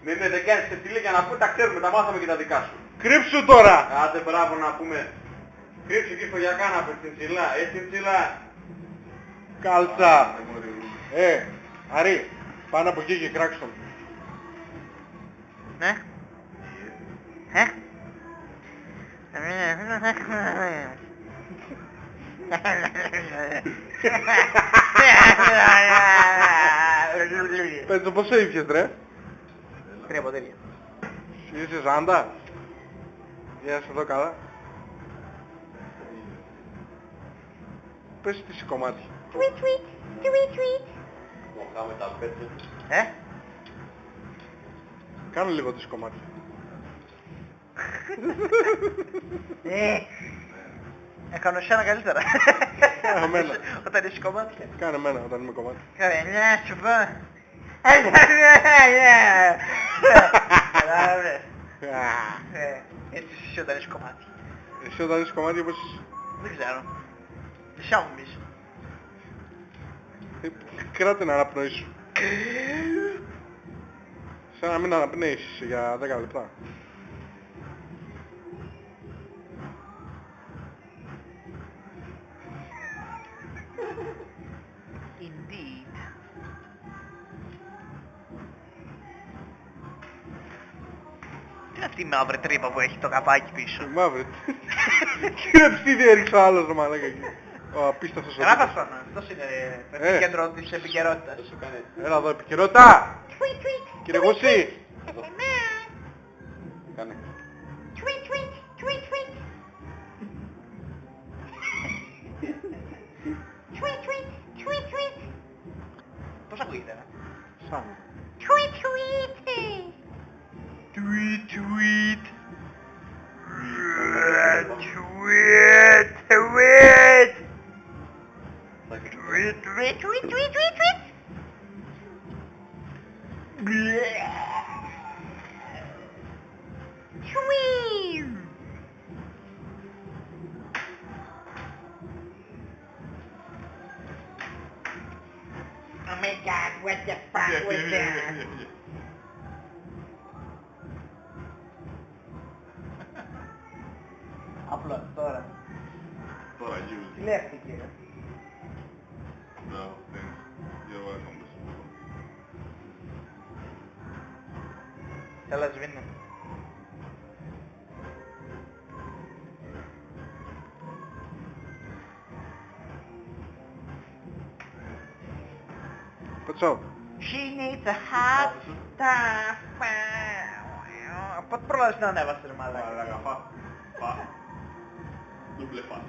Μην δεν κάνεις σε φιλί για να πούμε, τα ξέρουμε, τα μάθαμε και τα δικά σου. Κρύψου τώρα! Άντε μπράβο να πούμε. Κρύψου εκεί στο γιακάναπε, τσιντσιλά, τσιντσιλά. Κάλτσα! Αρή, πάνω από εκεί και κράξ' τον. Ναι. Πέτζο, πόσο ήπιες ρε? 3 ποτήρια. Είσαι ζάντα? Γεια σε εδώ καλά. Πες τι σε κομμάτι. Μοχάμε τα πέτσα. Κάνε λίγο τις κομμάτι. Έκανα εσένα καλύτερα. Κάνε εμένα. Όταν είσαι κομμάτια. Κάνε εμένα όταν είμαι κομμάτι. Κάνε, να σου πω. Κατάλαβες. Έτσι εσύ όταν είσαι κομμάτι. Εσύ όταν είσαι κομμάτι όπως... Δεν ξέρω. Εσύ μου πεις. Κράτε να αναπνοήσεις σου. Σαν να μην αναπνέεις για 10 λεπτά. Indeed. Τι είναι αυτή η μαύρη τρύπα που έχει το καπάκι πίσω? Μαύρη. Κύριε ψήδι έριξε ο άλλος ρε μαλάκα εκεί. Ο απίστευτος ο Γράφα τύπος. στον, αυτός είναι το επίκεντρο της επικαιρότητας. Έλα εδώ επικαιρότητα. Κύριε Γουσί. Κάνε. Πώς ακούγεται, Σαν. Tweet, tweet. Tweet. Oh my god, what the fuck was that? Απλώς τώρα. Τώρα you. Τι λέχτηκε. No, thanks. You're welcome. Έλα σβήνε. Πετσό. She needs a hot stuff. Πότε προλάβεις να ανέβασες ρε μαλάκα. Μαλάκα, φα. Δούμπλε φα.